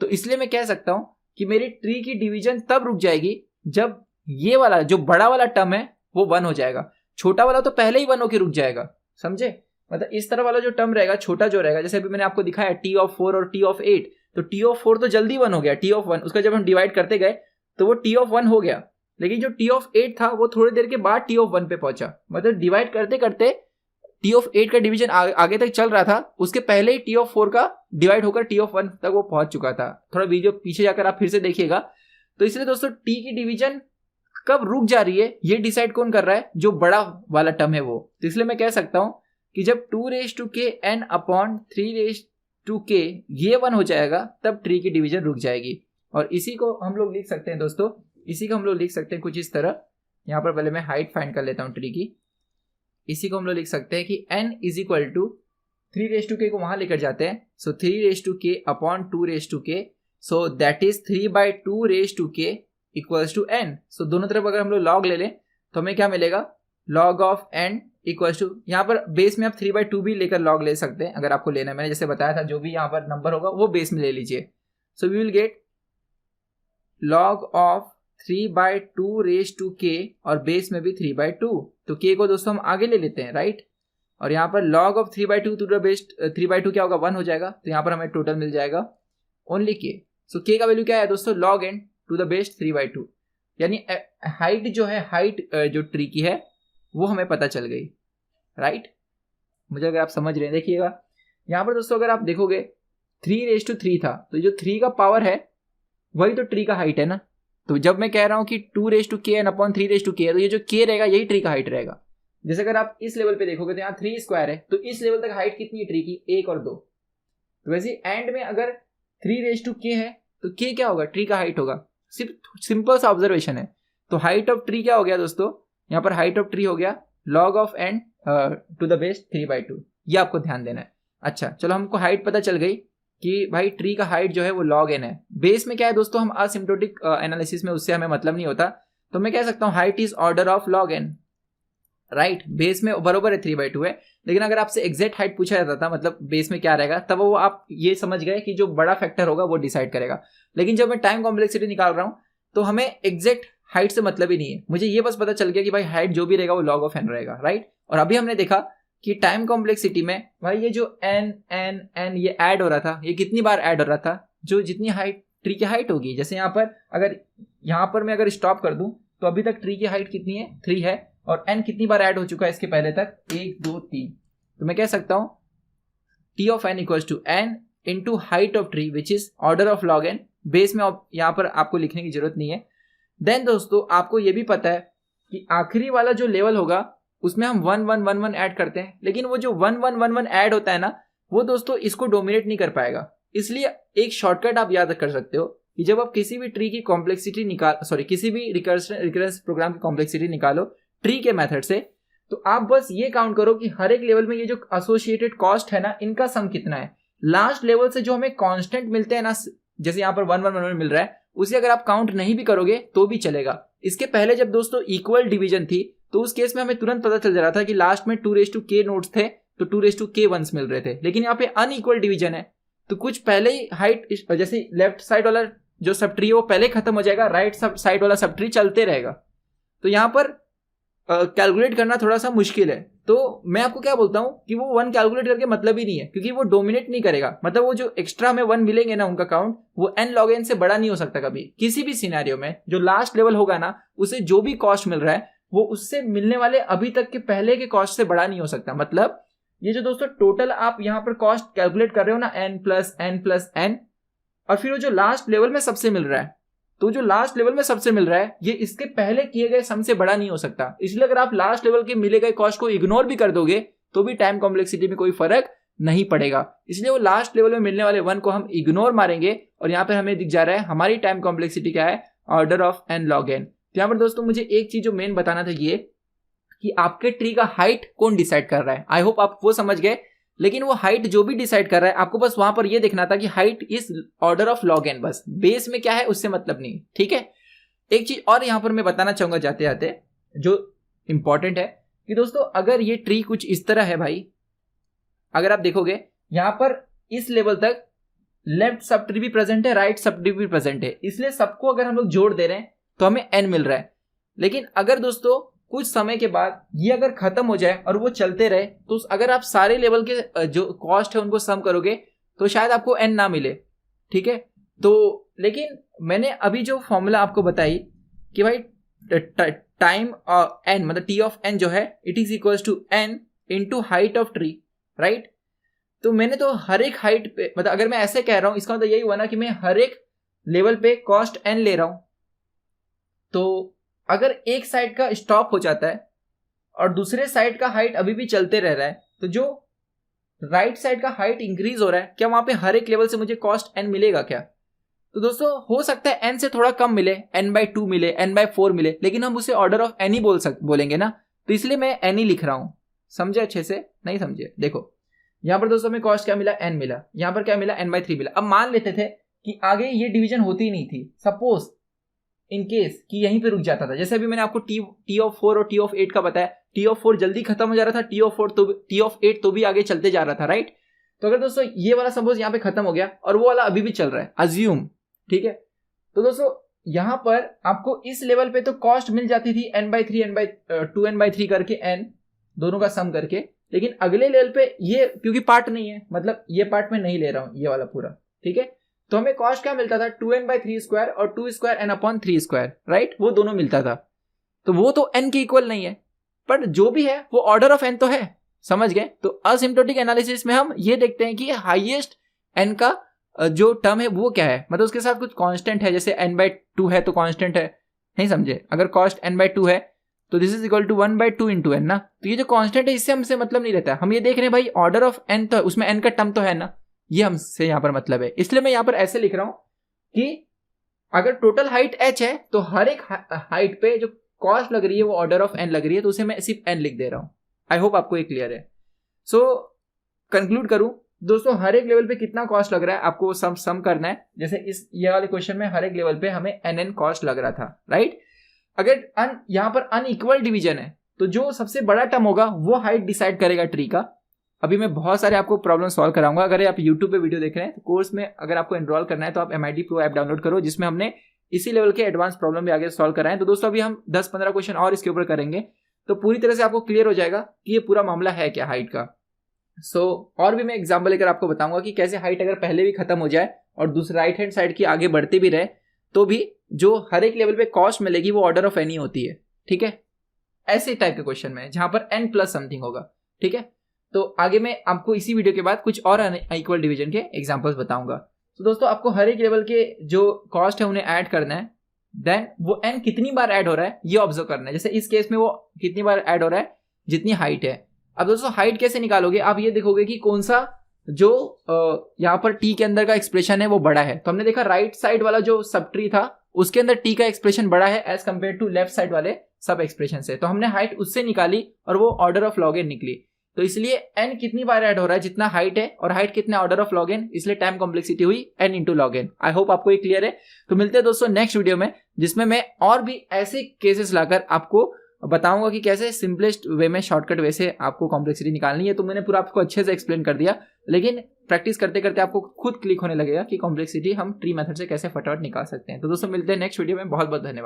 तो इसलिए मैं कह सकता हूं कि मेरी ट्री की डिवीजन तब रुक जाएगी जब ये वाला जो बड़ा वाला टर्म है वो 1 हो जाएगा, छोटा वाला तो पहले ही 1 होके रुक जाएगा, समझे। मतलब इस तरह वाला जो टर्म रहेगा, छोटा जो रहेगा, जैसे अभी मैंने आपको दिखाया t ऑफ 4 और t ऑफ 8, तो t ऑफ 4 तो जल्दी 1 हो गया, t ऑफ 1 उसका जब हम डिवाइड करते गए तो वो t ऑफ 1 हो गया, लेकिन जो t ऑफ 8 था वो थोड़ी देर के बाद t ऑफ 1 पे पहुंचा। मतलब डिवाइड करते करते t ऑफ 8 का डिवीजन आगे तक चल रहा था, उसके पहले ही t ऑफ 4 का डिवाइड होकर t ऑफ 1 तक वो पहुंच चुका था। थोड़ा वीडियो पीछे जाकर आप फिर से देखिएगा। तो इसलिए दोस्तों t की डिवीजन कब रुक जा रही है ये डिसाइड कौन कर रहा है, जो बड़ा वाला टर्म है वो। तो इसलिए मैं कह सकता हूं कि जब 2k n अपॉन 3k ये 1 हो जाएगा तब ट्री की डिवीजन रुक जाएगी। और इसी को हम लोग लिख सकते हैं दोस्तों, इसी को हम लोग लिख सकते हैं कुछ इस तरह। यहाँ पर पहले मैं हाइट फाइंड कर लेता हूँ ट्री की। इसी को हम लोग लिख सकते हैं कि n is equal to 3k को वहां लेकर जाते हैं, so 3k upon 2k, so that is 3/2k equals to n। So दोनों तरफ अगर हम लोग लॉग ले लें तो हमें क्या मिलेगा, log of n equals to, यहाँ पर बेस में आप 3/2 भी लेकर लॉग ले सकते हैं अगर आपको लेना है। मैंने जैसे बताया था जो भी यहाँ पर नंबर होगा वो बेस में ले लीजिए। So we will get log of 3/2k और बेस में भी 3/2, तो k को दोस्तों हम आगे ले लेते हैं, राइट। और यहाँ पर log of 3/2 to the base 3/2 क्या होगा, 1 हो जाएगा। तो यहाँ पर हमें टोटल मिल जाएगा ओनली k। सो k का वैल्यू क्या है दोस्तों, log n to the base 3/2, यानी हाइट जो है, हाइट जो ट्री की है वो हमें पता चल गई, राइट। मुझे अगर आप समझ रहे हैं देखिएगा यहाँ पर दोस्तों, अगर आप देखोगे 3/3 था, तो जो 3 का पावर है वही तो ट्री का हाइट है ना। तो जब मैं कह रहा हूँ कि 2k n अपॉन 3k है, तो ये जो k रहेगा यही ट्री का हाइट रहेगा। जैसे अगर आप इस लेवल पे देखोगे तो यहाँ 3 स्क्वायर है, तो इस लेवल तक हाइट कितनी है ट्री की, 1 और 2। तो वैसे एंड में अगर 3k है तो k क्या होगा, ट्री का हाइट होगा। सिर्फ सिंपल सा ऑब्जर्वेशन है। तो हाइट ऑफ ट्री क्या हो गया दोस्तों, यहाँ पर हाइट ऑफ ट्री हो गया log of n to the base 3/2, ये आपको ध्यान देना है। अच्छा चलो, हमको हाइट पता चल गई कि भाई ट्री का हाइट जो है वो log n है। बेस में क्या है दोस्तों, हम असिम्प्टोटिक एनालिसिस में उससे हमें मतलब नहीं होता, तो मैं कह सकता हूँ height is order of log n, right. Base में बरोबर है 3/2 है, लेकिन अगर आपसे एग्जैक्ट हाइट पूछा जाता था, मतलब बेस में क्या रहेगा, तब वो आप ये समझ गए कि जो बड़ा फैक्टर होगा वो डिसाइड करेगा। लेकिन जब मैं टाइम कॉम्प्लेक्सिटी निकाल रहा हूँ तो हमें एग्जैक्ट हाइट से मतलब ही नहीं है, मुझे ये बस पता चल गया कि भाई हाइट जो भी रहेगा वो log ऑफ n रहेगा, राइट। और अभी हमने देखा कि टाइम कॉम्प्लेक्सिटी में भाई ये जो n n n ये ऐड हो रहा था, ये कितनी बार ऐड हो रहा था, जो जितनी हाइट ट्री की हाइट होगी। जैसे यहाँ पर अगर यहाँ पर मैं अगर स्टॉप कर दूं तो अभी तक ट्री की हाइट कितनी है, 3 है, और n कितनी बार ऐड हो चुका है इसके पहले तक, 1 2 3। तो मैं कह सकता हूँ t of n equals to n into height of tree which is order of log n। बेस में यहाँ पर आपको लिखने की जरूरत नहीं है। देन दोस्तों आपको ये भी पता है कि आखिरी वाला जो लेवल होगा उसमें हम 1 1 1 1 ऐड करते हैं, लेकिन वो जो 1 1 1 1 ऐड होता है ना, वो दोस्तों इसको डोमिनेट नहीं कर पाएगा। इसलिए एक शॉर्टकट आप याद कर सकते हो कि जब आप किसी भी ट्री की कॉम्प्लेक्सिटी किसी भी रिकरेंस प्रोग्राम की कॉम्प्लेक्सिटी निकालो ट्री के मेथड से, तो आप बस ये काउंट करो कि हर एक लेवल में ये जो एसोसिएटेड कॉस्ट है ना, इनका सम कितना है। लास्ट लेवल से जो हमें कांस्टेंट मिलते हैं ना, जैसे यहाँ पर 1 1 1 1 मिल रहा है, उसे अगर आप काउंट नहीं भी करोगे तो भी चलेगा। इसके पहले जब दोस्तों इक्वल डिवीजन थी तो उस केस में हमें तुरंत पता चल जा रहा था कि लास्ट में 2k नोड्स थे तो 2k वंस मिल रहे थे। लेकिन यहाँ पे अनइक्वल डिवीजन है, तो कुछ पहले ही हाइट, जैसे लेफ्ट साइड वाला जो सब ट्री है वो पहले खत्म हो जाएगा, राइट साइड वाला सब ट्री चलते रहेगा। तो यहाँ पर कैलकुलेट करना थोड़ा सा मुश्किल है। तो मैं आपको क्या बोलता हूं कि वो 1 कैलकुलेट करके मतलब ही नहीं है, क्योंकि वो डोमिनेट नहीं करेगा। मतलब वो जो एक्स्ट्रा हमें 1 मिलेंगे ना, उनका काउंट वो n log n से बड़ा नहीं हो सकता कभी किसी भी सिनेरियो में। जो लास्ट लेवल होगा ना, उसे जो भी कॉस्ट मिल रहा है वो उससे मिलने वाले अभी तक के पहले के कॉस्ट से बड़ा नहीं हो सकता। मतलब ये जो दोस्तों टोटल आप यहाँ पर कॉस्ट कैलकुलेट कर रहे हो ना, n+n+n, और फिर वो जो लास्ट लेवल में सबसे मिल रहा है, तो जो लास्ट लेवल में सबसे मिल रहा है ये इसके पहले किए गए सम से बड़ा नहीं हो सकता। इसलिए अगर आप लास्ट लेवल के मिले गए कॉस्ट को इग्नोर भी कर दोगे तो भी टाइम कॉम्प्लेक्सिटी में कोई फर्क नहीं पड़ेगा। इसलिए वो लास्ट लेवल में मिलने वाले 1 को हम इग्नोर मारेंगे, और यहाँ पर हमें दिख जा रहा है हमारी टाइम कॉम्प्लेक्सिटी क्या है, order of n log n। तो यहाँ पर दोस्तों मुझे एक चीज जो मेन बताना था ये कि आपके ट्री का हाइट कौन डिसाइड कर रहा है। आई होप आप वो समझ गए। लेकिन वो हाइट जो भी डिसाइड कर रहा है, आपको बस वहां पर ये देखना था कि height is order of log n, बस बेस में क्या है उससे मतलब नहीं, ठीक है। एक चीज और यहां पर मैं बताना चाहूंगा जाते जाते जो इंपॉर्टेंट है कि दोस्तों अगर ये ट्री कुछ इस तरह है भाई, अगर आप देखोगे यहां पर इस लेवल तक लेफ्ट सब ट्री भी प्रेजेंट है, राइट सब ट्री भी प्रेजेंट है, इसलिए सबको अगर हम लोग जोड़ दे रहे हैं तो हमें n मिल रहा है। लेकिन अगर दोस्तों कुछ समय के बाद ये अगर खत्म हो जाए और वो चलते रहे, तो अगर आप सारे लेवल के जो कॉस्ट है उनको सम करोगे तो शायद आपको n ना मिले, ठीक है। तो लेकिन मैंने अभी जो फॉर्मूला आपको बताई कि भाई टाइम n मतलब t ऑफ n जो है it is equals to n into height of tree, right. तो मैंने तो हर एक हाइट पे, मतलब अगर मैं ऐसे कह रहा हूं इसका मतलब यही हुआ ना कि मैं हर एक लेवल पे कॉस्ट n ले रहा हूं। तो अगर एक साइड का स्टॉप हो जाता है और दूसरे साइड का हाइट अभी भी चलते रह रहा है, तो जो राइट साइड का हाइट इंक्रीज हो रहा है, क्या वहां पे हर एक लेवल से मुझे कॉस्ट n मिलेगा क्या? तो दोस्तों हो सकता है n से थोड़ा कम मिले, n/2 मिले, n/4 मिले, लेकिन हम उसे ऑर्डर ऑफ n ही बोलेंगे ना, तो इसलिए मैं n ही लिख रहा हूं। समझे अच्छे से? नहीं समझे? देखो यहां पर दोस्तों हमें कॉस्ट क्या मिला, n मिला, यहां पर क्या मिला, n/3 मिला। अब मान लेते थे कि आगे ये डिवीजन होती ही नहीं थी, सपोज इन केस कि यहीं पे रुक जाता था। जैसे अभी मैंने आपको t of 4 और t of 8 का बताया, t of 4 जल्दी खत्म हो जा रहा था, t of 8 तो भी आगे चलते जा रहा था, राइट? तो अगर दोस्तों ये वाला सपोज यहाँ पे खत्म हो गया और वो वाला अभी भी चल रहा है, अज्यूम, ठीक है, तो दोस्तों यहां पर आपको इस लेवल पे तो कॉस्ट मिल जाती थी n/3 n/2 n/3 करके, n दोनों का सम करके, लेकिन अगले लेवल पे ये क्योंकि पार्ट नहीं है, मतलब ये पार्ट में नहीं ले रहा हूं, ये वाला पूरा, ठीक है, तो हमें कॉस्ट क्या मिलता था, 2n/3 स्क्वायर और 2 स्क्वायर n/3 स्क्वायर, राइट? वो दोनों मिलता था। तो वो तो n के इक्वल नहीं है, पर जो भी है वो ऑर्डर ऑफ n तो है, समझ गए? तो असिम्प्टोटिक एनालिसिस में हम ये देखते हैं कि हाईएस्ट n का जो टर्म है वो क्या है, मतलब उसके साथ कुछ कांस्टेंट है, जैसे n/2 है तो कांस्टेंट है, नहीं समझे? अगर कॉस्ट n/2 है तो this is equal to 1/2 into n ना, तो ये जो कांस्टेंट है इससे हमसे मतलब नहीं रहता, हम ये देख रहे हैं भाई ऑर्डर ऑफ n तो उसमें n का टर्म तो है ना, ये हमसे यहाँ पर मतलब है। इसलिए मैं यहाँ पर ऐसे लिख रहा हूं कि अगर टोटल हाइट h है तो हर एक हाइट पे जो कॉस्ट लग रही है वो ऑर्डर ऑफ n लग रही है, तो उसे मैं सिर्फ n लिख दे रहा हूं। आई होप आपको ये क्लियर है। सो कंक्लूड करूं दोस्तों, हर एक लेवल पे कितना कॉस्ट लग रहा है आपको सम करना है। जैसे इस ये वाले क्वेश्चन में हर एक लेवल पे हमें nn कॉस्ट लग रहा था, राइट? अगर यहाँ पर अनइक्वल डिवीजन है तो जो सबसे बड़ा टर्म होगा वो हाइट डिसाइड करेगा ट्री का। अभी मैं बहुत सारे आपको प्रॉब्लम सॉल्व कराऊंगा। अगर आप यूट्यूब पे वीडियो देख रहे हैं तो कोर्स में अगर आपको एनरोल करना है तो आप MIT Pro ऐप डाउनलोड करो, जिसमें हमने इसी लेवल के एडवांस प्रॉब्लम भी आगे सॉल्व कराए। तो दोस्तों अभी हम 10-15 क्वेश्चन और इसके ऊपर करेंगे, तो पूरी तरह से आपको क्लियर हो जाएगा कि ये पूरा मामला है क्या हाइट का। और भी मैं एग्जाम्पल लेकर आपको बताऊंगा कि कैसे हाइट अगर पहले भी खत्म हो जाए और दूसरे राइट हैंड साइड की आगे बढ़ते भी रहे तो भी जो हर एक लेवल पे कॉस्ट मिलेगी वो ऑर्डर ऑफ n ही होती है, ठीक है? ऐसे टाइप के क्वेश्चन में जहां पर n प्लस समथिंग होगा, ठीक है? तो आगे मैं आपको इसी वीडियो के बाद कुछ और अनइक्वल डिवीजन के एग्जांपल्स बताऊंगा। तो दोस्तों आपको हर एक लेवल के जो कॉस्ट है उन्हें ऐड करना है, देन वो n कितनी बार ऐड हो रहा है ये ऑब्जर्व करना है। जैसे इस केस में वो कितनी बार ऐड हो रहा है, जितनी हाइट है। अब दोस्तों हाइट कैसे निकालोगे, आप ये देखोगे कि कौन सा जो यहाँ पर t के अंदर का एक्सप्रेशन है वो बड़ा है। तो हमने देखा राइट साइड वाला जो सब ट्री था उसके अंदर t का एक्सप्रेशन बड़ा है as compare to left side वाले सब एक्सप्रेशन से, तो हमने हाइट उससे निकाली और वो ऑर्डर ऑफ लॉग n निकली। तो इसलिए n कितनी बार ऐड हो रहा है, जितना हाइट है, और हाइट कितना ऑर्डर ऑफ लॉग n, इसलिए टाइम कॉम्प्लेक्सिटी हुई n इंटू लॉग n। आई होप आपको ये क्लियर है। तो मिलते हैं दोस्तों नेक्स्ट वीडियो में, जिसमें मैं और भी ऐसे केसेस लाकर आपको बताऊंगा कि कैसे सिंपलेस्ट वे में, शॉर्टकट वे से आपको कॉम्प्लेक्सिटी निकालनी है। तो मैंने पूरा आपको अच्छे से एक्सप्लेन कर दिया, लेकिन प्रैक्टिस करते करते आपको खुद क्लिक होने लगेगा कि कॉम्प्लेक्सिटी हम ट्री मेथड से कैसे फटाफट निकाल सकते हैं। तो दोस्तों मिलते हैं नेक्स्ट वीडियो में। बहुत बहुत धन्यवाद।